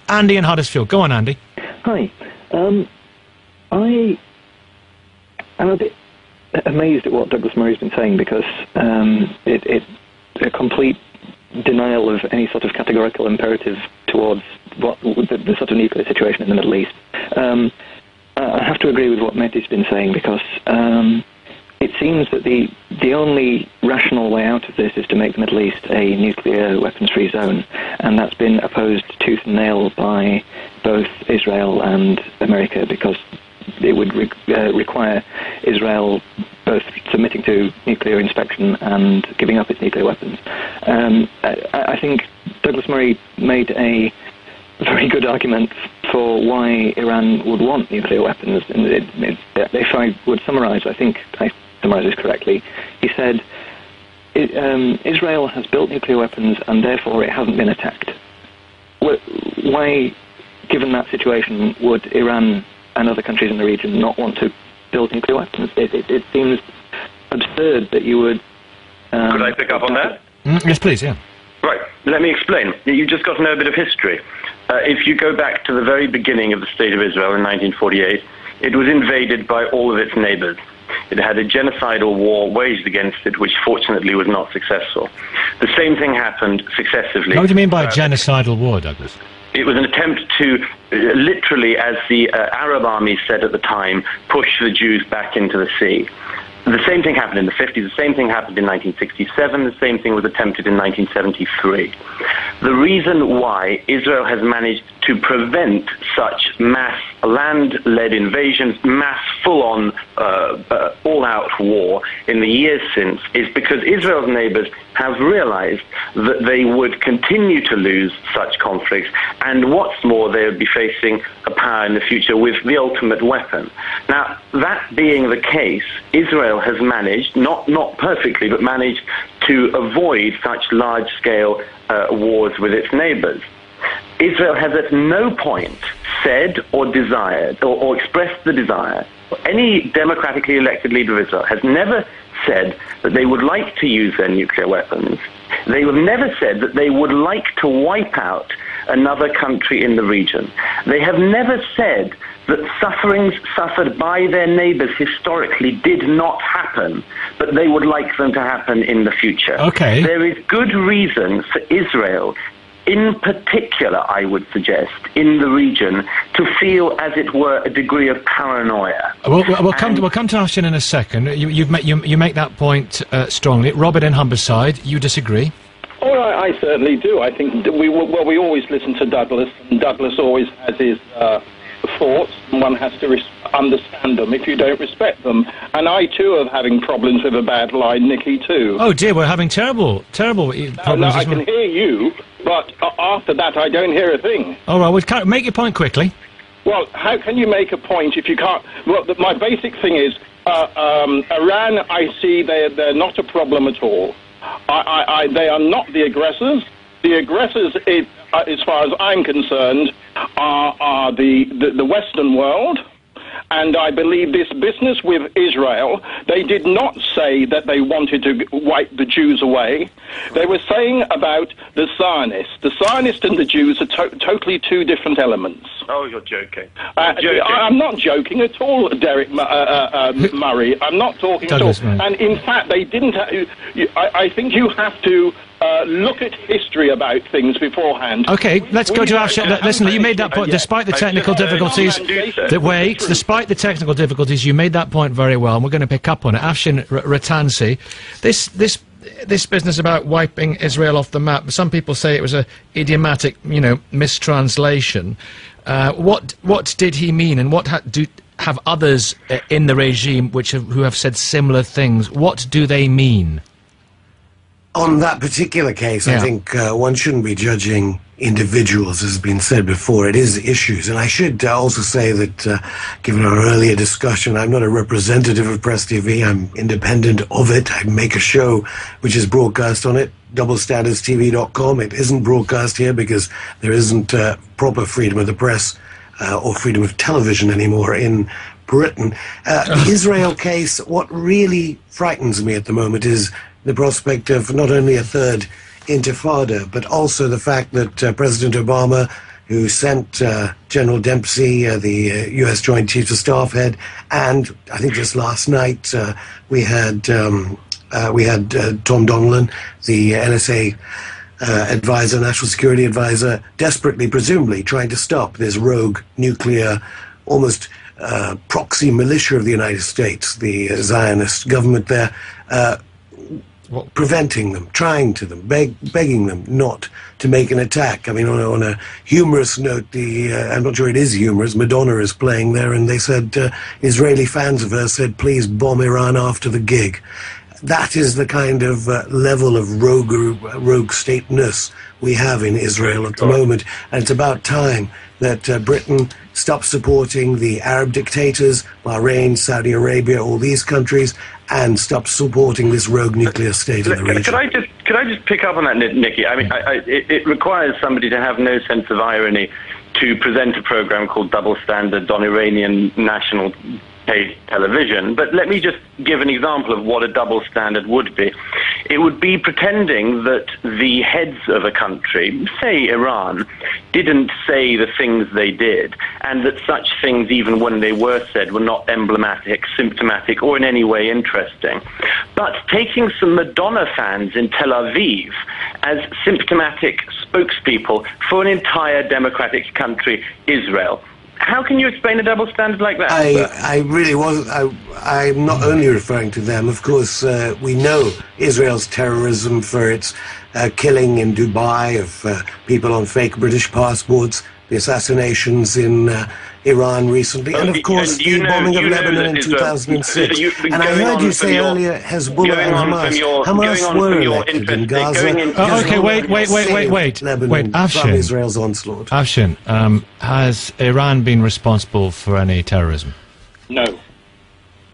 Andy in Huddersfield. Go on, Andy. Hi. I am a bit amazed at what Douglas Murray's been saying, because it's a complete denial of any sort of categorical imperative towards the sort of nuclear situation in the Middle East. I have to agree with what Mehdi's been saying, because it seems that the only rational way out of this is to make the Middle East a nuclear weapons-free zone, and that's been opposed tooth and nail by both Israel and America, because it would require Israel both submitting to nuclear inspection and giving up its nuclear weapons. I think Douglas Murray made a very good argument for why Iran would want nuclear weapons. And if I would summarise, I think I summarise this correctly. He said, Israel has built nuclear weapons and therefore it hasn't been attacked. Why, given that situation, would Iran and other countries in the region not want to build nuclear weapons? It seems absurd that you would... Could I pick up on that? Yes, please, yeah. Right, let me explain. You've just got to know a bit of history. If you go back to the very beginning of the State of Israel in 1948, it was invaded by all of its neighbors. It had a genocidal war waged against it, which fortunately was not successful. The same thing happened successively. What do you mean by a genocidal war, Douglas? It was an attempt to, literally, as the Arab armies said at the time, push the Jews back into the sea. The same thing happened in the 50s, the same thing happened in 1967, the same thing was attempted in 1973. The reason why Israel has managed to prevent such mass land-led invasions, mass full-on, all-out war in the years since, is because Israel's neighbors have realized that they would continue to lose such conflicts, and what's more, they would be facing a power in the future with the ultimate weapon. Now, that being the case, Israel has managed, not perfectly, but managed to avoid such large-scale wars with its neighbors. Israel has at no point said or desired or expressed the desire, any democratically elected leader of Israel has never said that they would like to use their nuclear weapons. They have never said that they would like to wipe out another country in the region. They have never said that sufferings suffered by their neighbors historically did not happen, but they would like them to happen in the future. Okay. There is good reason for Israel, in particular, I would suggest, in the region, to feel, as it were, a degree of paranoia. We'll come to Hasan in a second. You make that point strongly. Robert in Humberside, you disagree? Oh, I certainly do. I think we always listen to Douglas, and Douglas always has his thoughts, and one has to understand them if you don't respect them. And I, too, am having problems with a bad line, Nicky, too. Oh, dear, we're having terrible problems. No, I can hear you, but after that, I don't hear a thing. All right, well, make your point quickly. Well, how can you make a point if you can't... Well, my basic thing is, Iran, I see they're not a problem at all. They are not the aggressors. The aggressors, as far as I'm concerned, are the Western world. And I believe this business with Israel, they did not say that they wanted to wipe the Jews away. They were saying about the Zionists. The Zionists and the Jews are totally two different elements. Oh, you're joking. I'm not joking at all, Derek Murray. I'm not talking Douglas, at all. And in fact, they didn't... I think you have to look at history about things beforehand. Okay, let's go to Afshan. Listen, you made that point, despite the technical difficulties. Despite the technical difficulties, you made that point very well, and we're going to pick up on it. Afshan Ratansi, this business about wiping Israel off the map, some people say it was a idiomatic, mistranslation. What did he mean, and what have others in the regime who have said similar things? What do they mean? On that particular case, I think one shouldn't be judging individuals, as has been said before. It is issues. And I should also say that, given our earlier discussion, I'm not a representative of Press TV. I'm independent of it. I make a show which is broadcast on it, doublestandardstv.com. It isn't broadcast here because there isn't proper freedom of the press or freedom of television anymore in Britain. The Israel case, what really frightens me at the moment is the prospect of not only a third intifada, but also the fact that President Obama, who sent General Dempsey, the U.S. Joint Chiefs of Staff head, and I think just last night we had Tom Donilon, the NSA advisor, national security advisor, desperately, presumably, trying to stop this rogue nuclear, almost proxy militia of the United States, the Zionist government there, preventing them, trying to them, begging them not to make an attack. I mean, on a humorous note, I'm not sure it is humorous, Madonna is playing there, and they said, Israeli fans of hers said, please bomb Iran after the gig. That is the kind of level of rogue stateness we have in Israel at the moment. And it's about time that Britain stops supporting the Arab dictators, Bahrain, Saudi Arabia, all these countries, and stops supporting this rogue nuclear state in the region. Could I just pick up on that, Nikki? I mean, it requires somebody to have no sense of irony to present a program called Double Standard on Iranian national paid television, but let me just give an example of what a double standard would be. It would be pretending that the heads of a country, say Iran, didn't say the things they did, and that such things, even when they were said, were not emblematic, symptomatic, or in any way interesting. But taking some Madonna fans in Tel Aviv as symptomatic spokespeople for an entire democratic country, Israel. How can you explain a double standard like that? I really wasn't. I'm not only referring to them. Of course, we know Israel's terrorism for its killing in Dubai of people on fake British passports, the assassinations in Iran recently, and of course the bombing of Lebanon in 2006. And I heard you say earlier Hezbollah and Hamas. Hamas were elected in Gaza. Okay, wait, Afshin. From Israel's onslaught. Afshin, has Iran been responsible for any terrorism? No.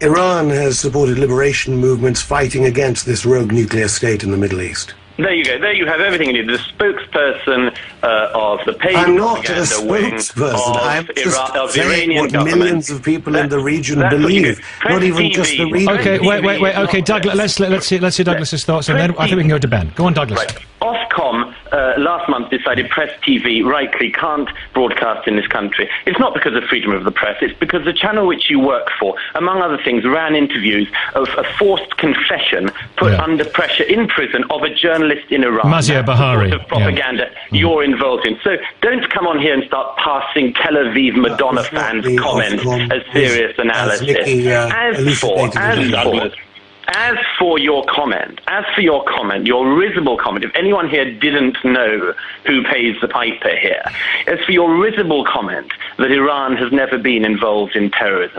Iran has supported liberation movements fighting against this rogue nuclear state in the Middle East. There you go. There you have everything you need. The spokesperson of the paid I'm not a wing spokesperson. I'm just saying Iranian what government. Millions of people in the region believe. Not even TV. just the region. Okay, wait. Okay, Douglas, let's see Douglas's thoughts, and then I think we can go to Ben. Go on, Douglas. Right. Ofcom last month decided Press TV rightly can't broadcast in this country. It's not because of freedom of the press. It's because the channel which you work for, among other things, ran interviews of a forced confession put under pressure in prison of a journalist in Iran. Mazia Bahari. Sort of propaganda you're involved in. So don't come on here and start passing Tel Aviv Madonna fans' comments as serious analysis. As for your comment, your risible comment, if anyone here didn't know who pays the piper here, as for your risible comment that Iran has never been involved in terrorism,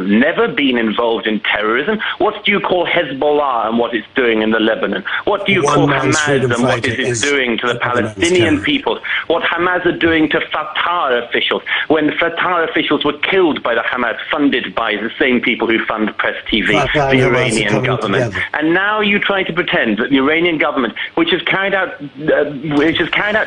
what do you call Hezbollah and what it's doing in the Lebanon? What do you call Hamas and what it is doing to the Palestinian peoples? What Hamas are doing to Fatah officials when Fatah officials were killed by the Hamas, funded by the same people who fund Press TV, the Iranian government. And now you try to pretend that the Iranian government, which has carried out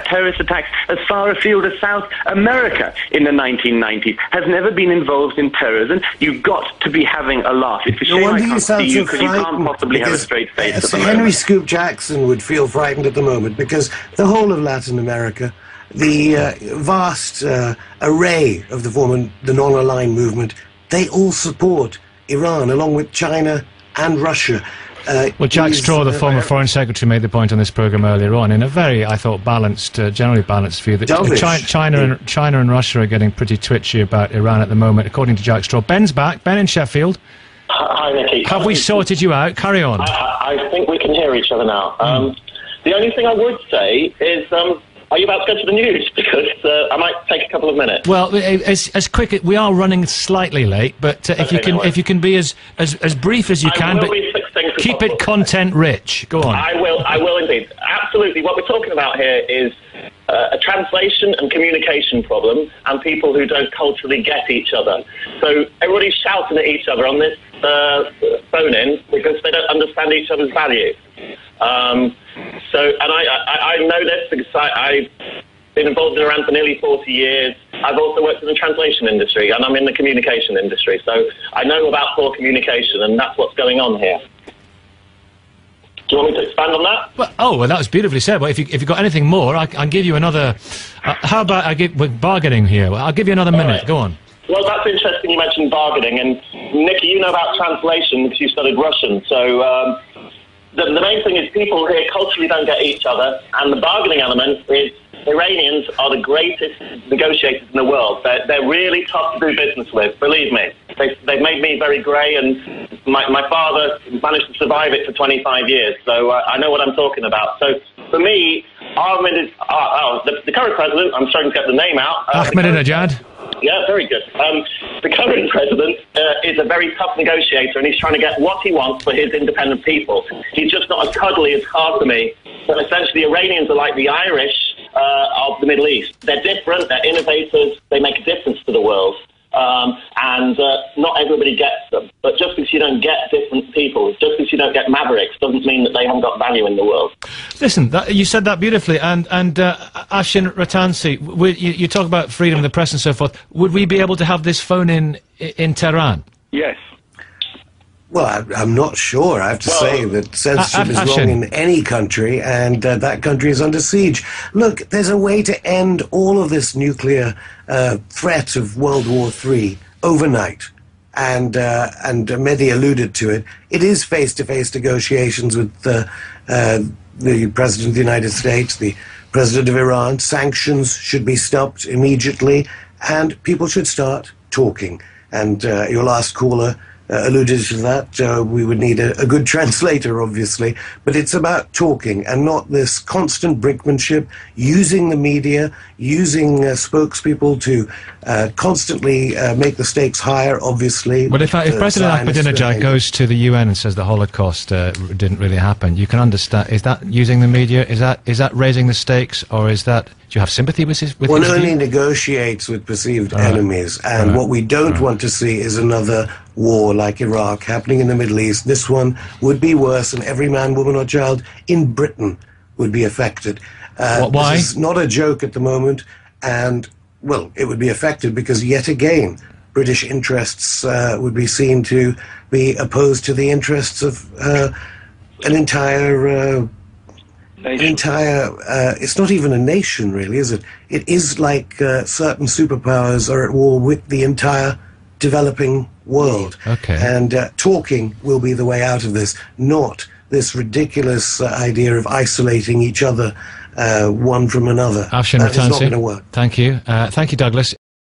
terrorist attacks as far afield as South America in the 1990s, has never been involved in terrorism. You've got to be having a laugh. It's a shame I can't see you because you can't possibly have a straight face at the moment. Henry Scoop Jackson would feel frightened at the moment because the whole of Latin America, the vast array of the non-aligned movement, they all support Iran, along with China and Russia. Well, Jack Straw, the former Foreign Secretary, made the point on this programme earlier on in a very, I thought, balanced, generally balanced view that China and Russia are getting pretty twitchy about Iran at the moment, according to Jack Straw. Ben's back. Ben in Sheffield. Hi, Nicky. Have we sorted you out? Carry on. I think we can hear each other now. The only thing I would say is... are you about to go to the news? Because I might take a couple of minutes. Well, as quick, we are running slightly late, but if you can be as brief as you can, but keep it content rich. Go on. I will indeed. Absolutely. What we're talking about here is a translation and communication problem, and people who don't culturally get each other. So everybody's shouting at each other on this phone-in because they don't understand each other's value. And I know this because I've been involved in Iran for nearly 40 years. I've also worked in the translation industry, and I'm in the communication industry. So I know about poor communication, and that's what's going on here. you want me to expand on that? Well, well, that was beautifully said. But if you've got anything more, I'll give you another. How about we're bargaining here? I'll give you another minute. Right. Go on. Well, that's interesting you mentioned bargaining. And, Nikki, you know about translation because you studied Russian. So the main thing is people here culturally don't get each other. And the bargaining element is Iranians are the greatest negotiators in the world. They're really tough to do business with, believe me. They've made me very grey, and my father managed to survive it for 25 years. So I know what I'm talking about. So for me, Ahmed is... the current president, I'm struggling to get the name out. Ahmadinejad. Yeah, very good. The current president is a very tough negotiator, and he's trying to get what he wants for his independent people. He's just not as cuddly as Khatami, but essentially the Iranians are like the Irish of the Middle East. They're different, they're innovators, they make a difference to the world. And not everybody gets them. But just because you don't get different people, just because you don't get mavericks, doesn't mean that they haven't got value in the world. Listen, you said that beautifully. And Afshin Rattansi, you talk about freedom of the press and so forth. Would we be able to have this phone in Tehran? Yes. Well, I'm not sure. I have to say that censorship is wrong in any country, and that country is under siege. Look, there's a way to end all of this nuclear threat of World War III overnight. And Mehdi alluded to it. It is face-to-face negotiations with the President of the United States, the President of Iran. Sanctions should be stopped immediately, and people should start talking. And your last caller alluded to that. We would need a good translator, obviously, but it's about talking and not this constant brinkmanship, using the media, using spokespeople to constantly make the stakes higher, obviously. But if President Ahmadinejad goes to the UN and says the Holocaust didn't really happen, you can understand, is that using the media? Is that raising the stakes, or is that, do you have sympathy with his view? One only negotiates with perceived enemies, and what we don't want to see is another war like Iraq happening in the Middle East. This one would be worse, and every man, woman or child in Britain would be affected. Why? This is not a joke at the moment, and, well, it would be affected because, yet again, British interests would be seen to be opposed to the interests of an entire... it's not even a nation, really, is it? It is like certain superpowers are at war with the entire developing world. Okay. And talking will be the way out of this, not this ridiculous idea of isolating each other one from another. Afshin That is not Rattansi, going to work. Thank you. Thank you, Douglas.